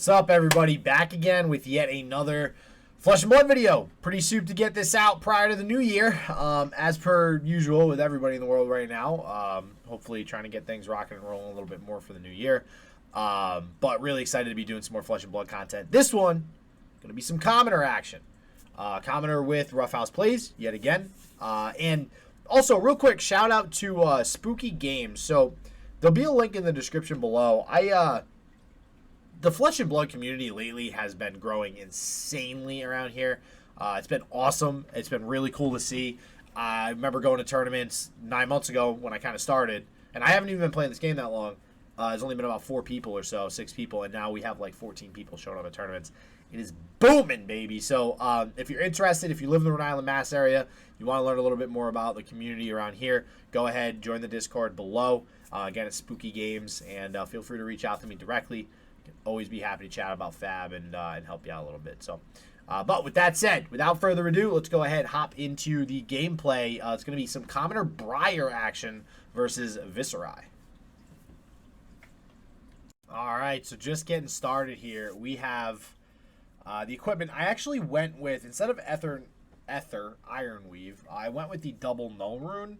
What's up, everybody? Back again with yet another Flesh and Blood video. Pretty souped to get this out prior to the new year, as per usual with everybody in the world right now. Hopefully trying to get things rocking and rolling a little bit more for the new year. But really excited to be doing some more Flesh and Blood content. This one, going to be some Commoner action. Commoner with Roughhouse Plays, yet again. And also, real quick, shout out to Spooky Games. So, there'll be a link in the description below. The Flesh and Blood community lately has been growing insanely around here. It's been awesome. It's been really cool to see. I remember going to tournaments 9 months ago when I kind of started, and I haven't even been playing this game that long. There's only been about 4 people or so, 6 people, and now we have like 14 people showing up at tournaments. It is booming, baby. So if you're interested, if you live in the Rhode Island, Mass area, you want to learn a little bit more about the community around here, go ahead, join the Discord below. Again, it's Spooky Games, and feel free to reach out to me directly. Can always be happy to chat about Fab and help you out a little bit. So, but with that said, without further ado, let's go ahead and hop into the gameplay. It's going to be some Commoner Briar action versus Viserai. All right, so just getting started here. We have the equipment. I actually went with, instead of Ether Ironweave, I went with the double null rune.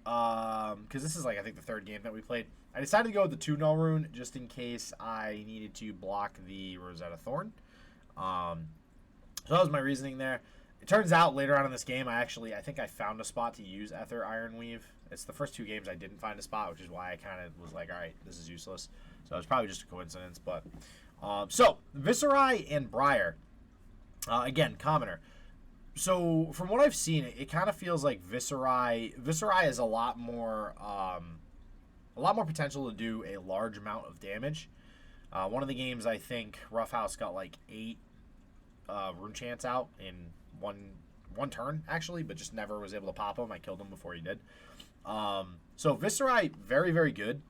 Because this is like, I think, the third game that we played. I decided to go with the 2 null rune just in case I needed to block the Rosetta Thorn. So that was my reasoning there. It turns out later on in this game, I think I found a spot to use Ether Ironweave. It's the first 2 games I didn't find a spot, which is why I kind of was like, all right, this is useless. So it's probably just a coincidence. But so Viserai and Briar, again, Commoner. So from what I've seen, it kind of feels like Viserai is a lot more potential to do a large amount of damage. One of the games, I think Roughhouse got like 8 rune chants out in one turn actually, but just never was able to pop him. I killed him before he did. So Viserai, very, very good,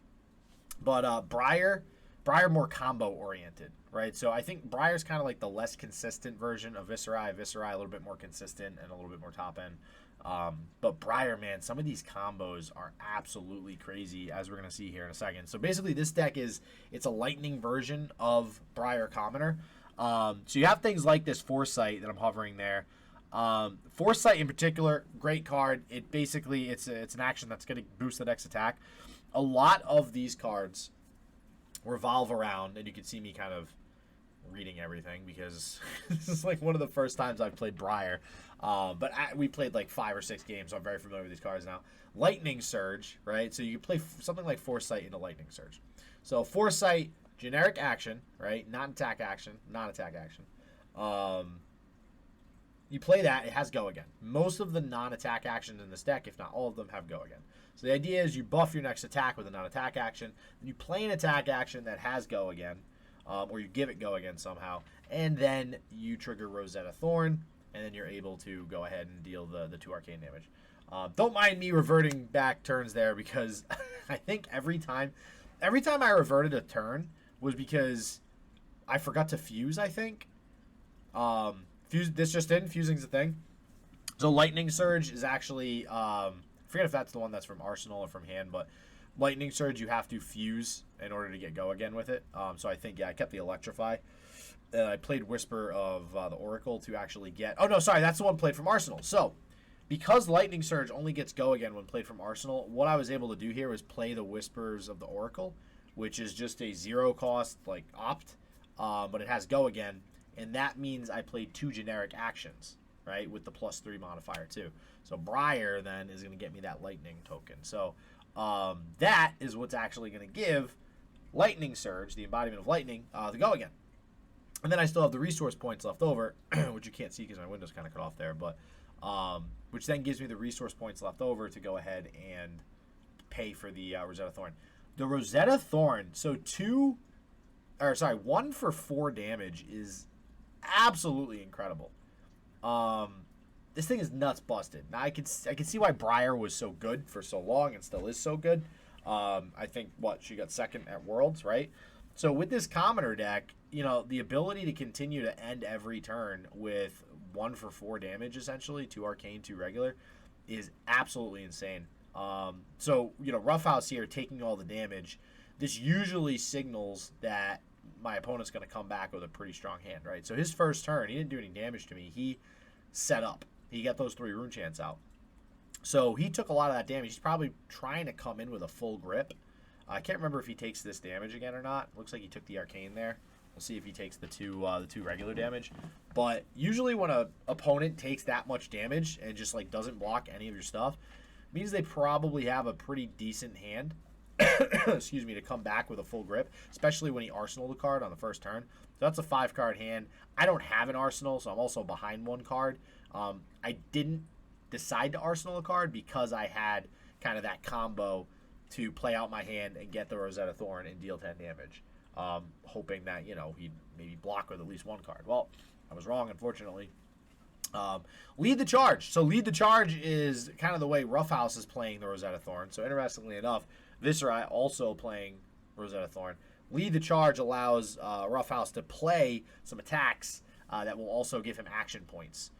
but Briar more combo oriented, right? So I think Briar's kind of like the less consistent version of Viserai. Viserai a little bit more consistent and a little bit more top end. But Briar, man, some of these combos are absolutely crazy, as we're going to see here in a second. So basically this deck it's a lightning version of Briar Commoner. So you have things like this Foresight that I'm hovering there. Foresight in particular, great card. It basically, it's an action that's going to boost the deck's attack. A lot of these cards revolve around, and you can see me kind of reading everything because this is like one of the first times I've played Briar. But we played like 5 or 6 games, so I'm very familiar with these cards now. Lightning Surge, right? So you can play something like Foresight into Lightning Surge. So Foresight, generic action, right? Non-attack action, non-attack action. You play that, it has Go Again. Most of the non-attack actions in this deck, if not all of them, have Go Again. So the idea is you buff your next attack with a non-attack action, and you play an attack action that has Go Again, or you give it Go Again somehow, and then you trigger Rosetta Thorn, and then you're able to go ahead and deal the 2 arcane damage. Don't mind me reverting back turns there, because I think every time I reverted a turn was because I forgot to fuse, I think. This just in, fusing's a thing. So Lightning Surge is actually, I forget if that's the one that's from Arsenal or from hand, but Lightning Surge, you have to fuse in order to get Go Again with it. So I think, yeah, I kept the Electrify. I played Whisper of the Oracle to actually get... Oh, no, sorry, that's the one played from Arsenal. So, because Lightning Surge only gets Go Again when played from Arsenal, what I was able to do here was play the Whispers of the Oracle, which is just a 0-cost, like, opt, but it has Go Again, and that means I played 2 generic actions, right, with the +3 modifier, too. So Briar, then, is going to get me that Lightning token. So, that is what's actually going to give Lightning Surge, the embodiment of Lightning, the Go Again. And then I still have the resource points left over, which you can't see because my window's kind of cut off there, but which then gives me the resource points left over to go ahead and pay for the Rosetta Thorn. The Rosetta Thorn, so 1 for 4 damage is absolutely incredible. This thing is nuts busted. Now I can see why Briar was so good for so long and still is so good. I think she got 2nd at Worlds, right? So with this Commoner deck, you know, the ability to continue to end every turn with 1 for 4 damage, essentially, 2 arcane, 2 regular, is absolutely insane. So, you know, Roughhouse here taking all the damage, this usually signals that my opponent's going to come back with a pretty strong hand, right? So his first turn, he didn't do any damage to me. He set up. He got those 3 rune chants out. So he took a lot of that damage. He's probably trying to come in with a full grip. I can't remember if he takes this damage again or not. Looks like he took the arcane there. We'll see if he takes the two regular damage. But usually when a opponent takes that much damage and just like doesn't block any of your stuff, it means they probably have a pretty decent hand. Excuse me, to come back with a full grip, especially when he arsenaled a card on the first turn. So that's a 5-card hand. I don't have an arsenal, so I'm also behind 1 card. I didn't decide to arsenal a card because I had kind of that combo to play out my hand and get the Rosetta Thorn and deal 10 damage, hoping that, you know, he'd maybe block with at least 1 card. Well, I was wrong, unfortunately. Lead the charge. So lead the charge is kind of the way Roughhouse is playing the Rosetta Thorn. So interestingly enough, Viserai also playing Rosetta Thorn. Lead the charge allows Roughhouse to play some attacks that will also give him action points,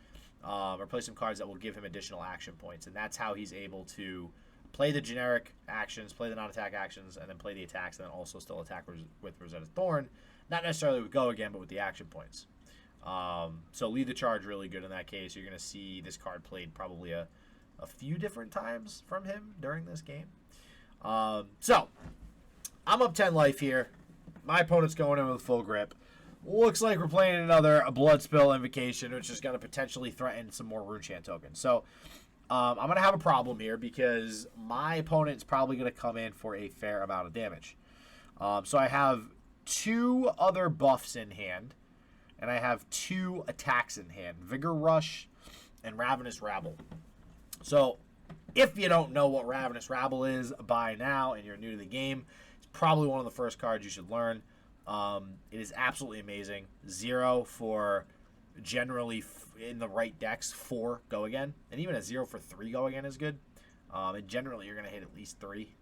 or play some cards that will give him additional action points, and that's how he's able to play the generic actions, play the non-attack actions, and then play the attacks, and then also still attack with Rosetta Thorn. Not necessarily with Go Again, but with the action points. So lead the charge really good in that case. You're going to see this card played probably a few different times from him during this game. So I'm up 10 life here. My opponent's going in with full grip. Looks like we're playing another Blood Spill Invocation, which is going to potentially threaten some more Rune Chant tokens. So I'm going to have a problem here because my opponent's probably going to come in for a fair amount of damage. So I have 2 other buffs in hand, and I have 2 attacks in hand, Vigor Rush and Ravenous Rabble. So if you don't know what Ravenous Rabble is by now and you're new to the game, it's probably one of the first cards you should learn. It is absolutely amazing. 0 for generally in the right decks 4 Go Again, and even a 0 for 3 Go Again is good. And generally you're going to hit at least 3.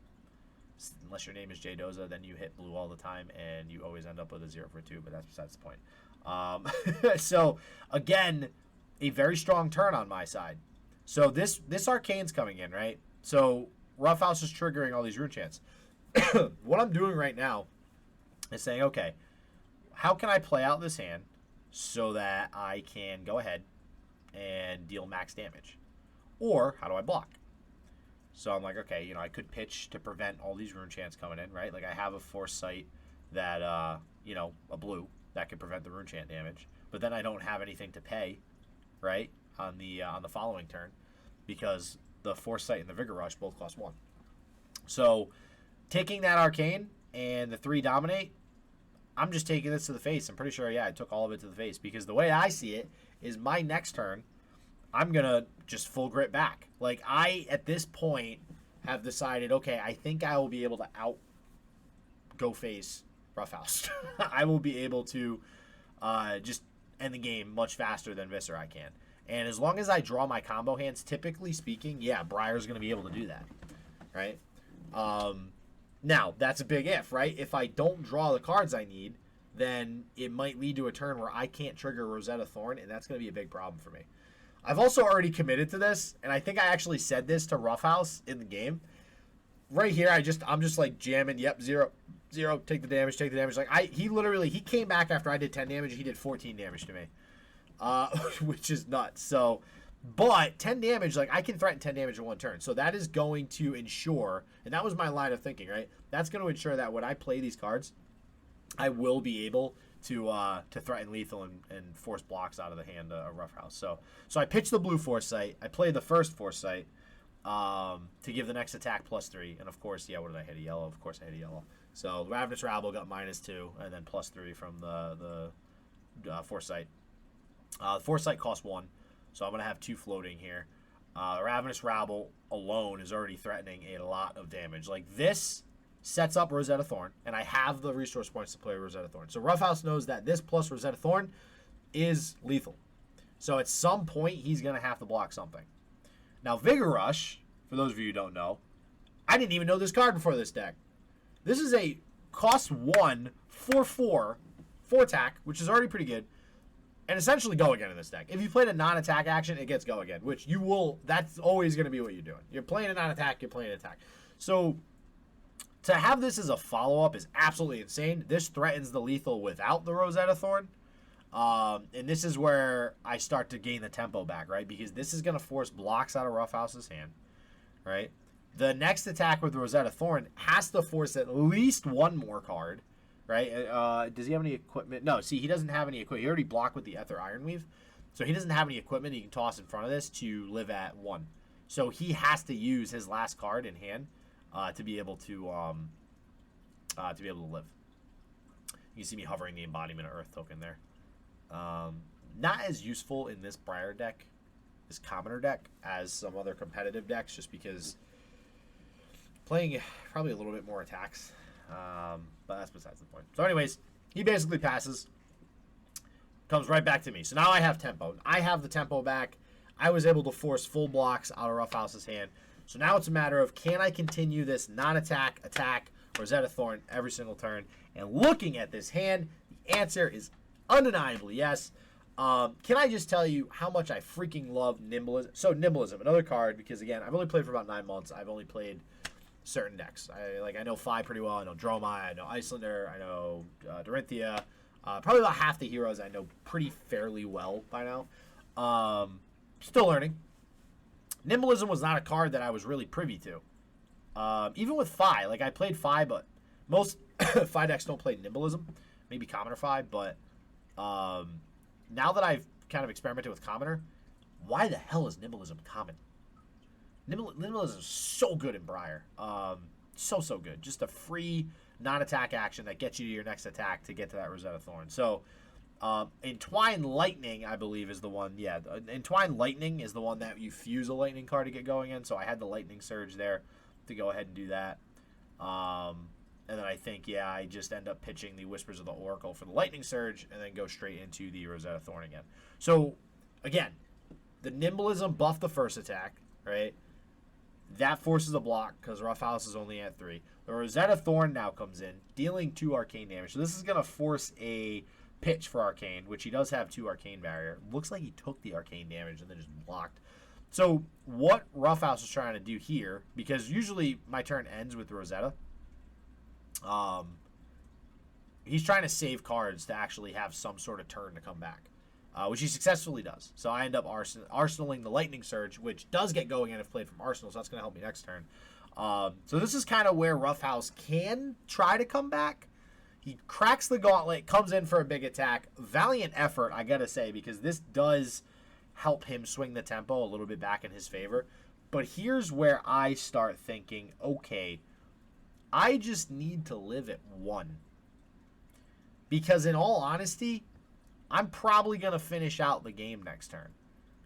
Unless your name is Jay Doza, then you hit blue all the time and you always end up with a 0 for 2, but that's besides the point. So again, a very strong turn on my side. So this Arcane's coming in, right? So Roughhouse is triggering all these Rune Chants. What I'm doing right now is saying, okay, how can I play out this hand so that I can go ahead and deal max damage? Or how do I block? So I'm like, okay, you know, I could pitch to prevent all these Rune Chants coming in, right? Like I have a Foresight that, you know, a blue that could prevent the Rune Chant damage, but then I don't have anything to pay, right, on the following turn because the Foresight and the Vigor Rush both cost 1. So taking that Arcane and the 3 Dominate, I'm just taking this to the face. I'm pretty sure, yeah, I took all of it to the face because the way I see it is my next turn, I'm going to just full grip back. Like, I, at this point, have decided, okay, I think I will be able to go face Roughhouse. I will be able to just end the game much faster than Viserai can. And as long as I draw my combo hands, typically speaking, yeah, Briar's going to be able to do that, right? Now, that's a big if, right? If I don't draw the cards I need, then it might lead to a turn where I can't trigger Rosetta Thorn, and that's going to be a big problem for me. I've also already committed to this, and I think I actually said this to Roughhouse in the game. Right here, I'm just like jamming, yep, 0, take the damage. Like he came back after I did 10 damage, and he did 14 damage to me, which is nuts. So, but 10 damage, like I can threaten 10 damage in 1 turn. So that is going to ensure, and that was my line of thinking, right? That's going to ensure that when I play these cards, I will be able to threaten lethal and force blocks out of the hand of Roughhouse. So I pitch the blue Foresight. I play the first Foresight to give the next attack +3. And of course, yeah, what did I hit? A yellow? Of course I hit a yellow. So Ravenous Rabble got -2 and then +3 from the Foresight. Foresight costs 1. So I'm going to have 2 floating here. Ravenous Rabble alone is already threatening a lot of damage. Like this sets up Rosetta Thorn, and I have the resource points to play Rosetta Thorn. So Roughhouse knows that this plus Rosetta Thorn is lethal. So at some point, he's going to have to block something. Now, Vigor Rush, for those of you who don't know, I didn't even know this card before this deck. This is a cost 1, 4/4, 4 attack, which is already pretty good, and essentially Go Again in this deck. If you played a non-attack action, it gets Go Again, which you will, that's always going to be what you're doing. You're playing a non-attack, you're playing an attack. So To have this as a follow-up is absolutely insane. This threatens the lethal without the Rosetta Thorn. And this is where I start to gain the tempo back, right? Because this is going to force blocks out of Roughhouse's hand, right? The next attack with Rosetta Thorn has to force at least one more card, right? Does he have any equipment? No, see, he doesn't have any equipment. He already blocked with the Ether Ironweave. So he doesn't have any equipment he can toss in front of this to live at 1. So he has to use his last card in hand to be able to live. You can see me hovering the Embodiment of Earth token there. Not as useful in this Briar deck, this commoner deck, as some other competitive decks, just because playing probably a little bit more attacks. But that's besides the point. So anyways, he basically passes. Comes right back to me. So now I have tempo. I have the tempo back. I was able to force full blocks out of Roughhouse's hand. So now it's a matter of, can I continue this non-attack, attack, Rosetta Thorn every single turn? And looking at this hand, the answer is undeniably yes. Can I just tell you how much I freaking love Nimblism? So Nimblism, another card, because again, I've only played for about 9 months. I've only played certain decks. I know Phi pretty well. I know Dromai. I know Icelander. I know Dorinthia. Probably about half the heroes I know pretty fairly well by now. Still learning. Nimblism was not a card that I was really privy to. Even with Phi, like I played Phi, but most Phi decks don't play Nimblism. Maybe Commoner Phi, but now that I've kind of experimented with Commoner, why the hell is Nimblism common? Nimblism is so good in Briar. So good. Just a free non-attack action that gets you to your next attack to get to that Rosetta Thorn. So, Entwine Lightning, I believe, is the one. Yeah, Entwine Lightning is the one that you fuse a lightning card to get going in. So I had the Lightning Surge there to go ahead and do that. And then I think, yeah, I just end up pitching the Whispers of the Oracle for the Lightning Surge and then go straight into the Rosetta Thorn again. So, again, the Nimblism buffed the first attack, right? That forces a block because Roughhouse is only at 3. The Rosetta Thorn now comes in, dealing 2 arcane damage. So this is going to force a pitch for arcane, which he does have 2 arcane barrier. Looks like he took the arcane damage and then just blocked. So what Roughhouse is trying to do here, because usually my turn ends with Rosetta, he's trying to save cards to actually have some sort of turn to come back. Which he successfully does. So I end up arsenaling the Lightning Surge, which does get going if played from Arsenal, so that's going to help me next turn. So this is kind of where Roughhouse can try to come back. He cracks the gauntlet, comes in for a big attack. Valiant effort, I got to say, because this does help him swing the tempo a little bit back in his favor. But here's where I start thinking, okay, I just need to live at 1. Because in all honesty, I'm probably going to finish out the game next turn,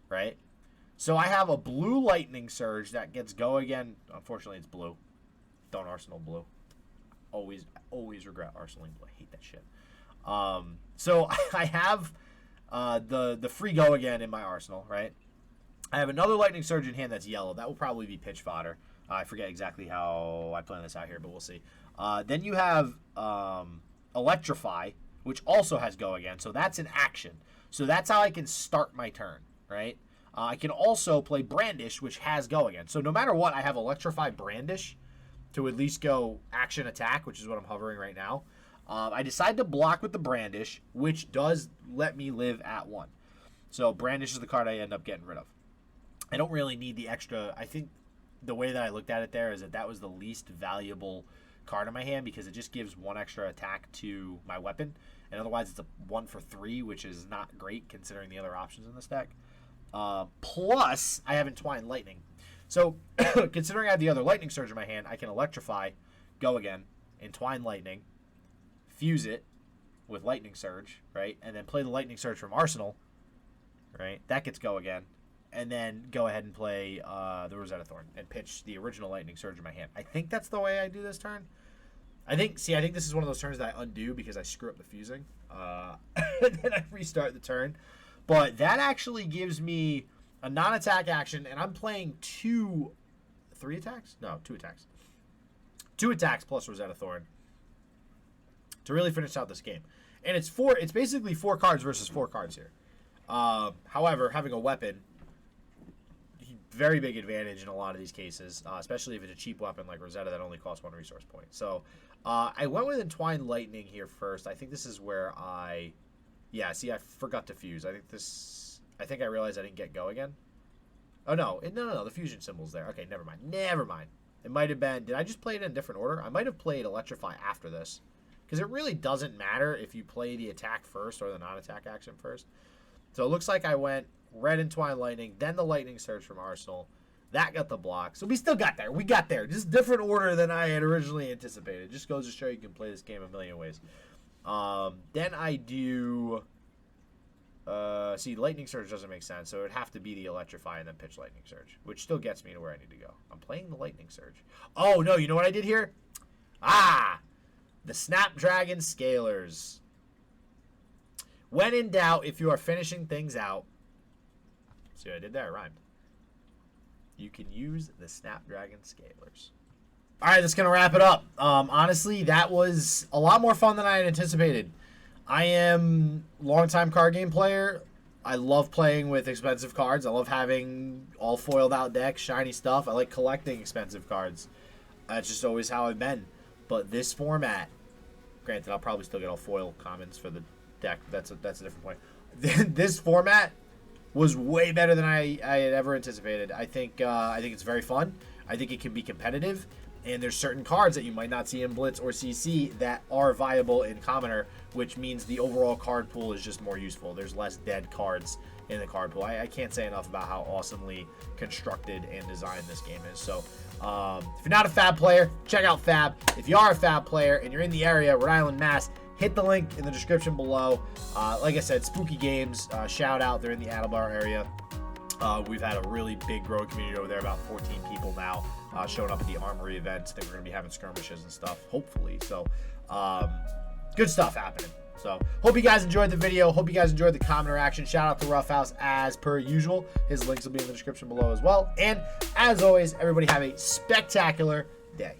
right? So I have a blue Lightning Surge that gets go again. Unfortunately, it's blue. Don't Arsenal blue. Always regret Arsenaling blue. I hate that shit. So I have the free go again in my arsenal, right? I have another Lightning Surge in hand that's yellow. That will probably be pitch fodder. I forget exactly how I plan this out here, but we'll see. Then you have Electrify, which also has go again. So that's an action. So that's how I can start my turn, right? I can also play Brandish, which has go again. So no matter what, I have Electrify Brandish to at least go action attack, which is what I'm hovering right now. I decide to block with the Brandish, which does let me live at 1. So Brandish is the card I end up getting rid of. I don't really need the extra. I think the way that I looked at it there is that was the least valuable card in my hand because it just gives 1 extra attack to my weapon. And otherwise, it's a 1 for 3, which is not great considering the other options in this deck. Plus, I have Entwined Lightning. So, considering I have the other Lightning Surge in my hand, I can Electrify, go again, Entwine Lightning, fuse it with Lightning Surge, right? And then play the Lightning Surge from Arsenal, right? That gets go again. And then go ahead and play the Rosetta Thorn and pitch the original Lightning Surge in my hand. I think that's the way I do this turn. I think this is one of those turns that I undo because I screw up the fusing. And then I restart the turn. But that actually gives me a non-attack action, and I'm playing 2 attacks? No, 2 attacks. 2 attacks plus Rosetta Thorn to really finish out this game. And it's basically 4 cards versus 4 cards here. However, having a weapon, he very big advantage in a lot of these cases, especially if it's a cheap weapon like Rosetta that only costs 1 resource point. So I went with Entwined Lightning here first. I think this is where yeah, see, I forgot to fuse. I think I realized I didn't get go again. Oh, no. No, the fusion symbol's there. Okay, never mind. It might have been, did I just play it in a different order? I might have played Electrify after this, because it really doesn't matter if you play the attack first or the non-attack action first. So it looks like I went red Entwined Lightning, then the Lightning Surge from Arsenal. That got the block. So we still got there. We got there. Just different order than I had originally anticipated. Just goes to show you can play this game a million ways. Then I do... see, Lightning Surge doesn't make sense, so it would have to be the Electrify and then pitch Lightning Surge, which still gets me to where I need to go. I'm playing the Lightning Surge. Oh, no, you know what I did here? The Snapdragon Scalers. When in doubt, if you are finishing things out, see what I did there? I rhymed. You can use the Snapdragon Scalers. All right, that's going to wrap it up. Honestly, that was a lot more fun than I had anticipated. I am a longtime card game player. I love playing with expensive cards. I love having all foiled out decks, shiny stuff. I like collecting expensive cards. That's just always how I've been. But this format, granted, I'll probably still get all foil commons for the deck. That's a different point. This format was way better than I had ever anticipated. I think it's very fun. I think it can be competitive. And there's certain cards that you might not see in Blitz or CC that are viable in Commoner, which means the overall card pool is just more useful. There's less dead cards in the card pool. I can't say enough about how awesomely constructed and designed this game is. So if you're not a Fab player, check out Fab. If you are a Fab player and you're in the area, Rhode Island, Mass., hit the link in the description below. Like I said, Spooky Games, shout out. They're in the Attleboro area. We've had a really big growing community over there, about 14 people now showing up at the Armory events. I think we're going to be having skirmishes and stuff, hopefully. So, good stuff happening. So, hope you guys enjoyed the video. Hope you guys enjoyed the Commoner action. Shout out to Roughhouse as per usual. His links will be in the description below as well. And, as always, everybody have a spectacular day.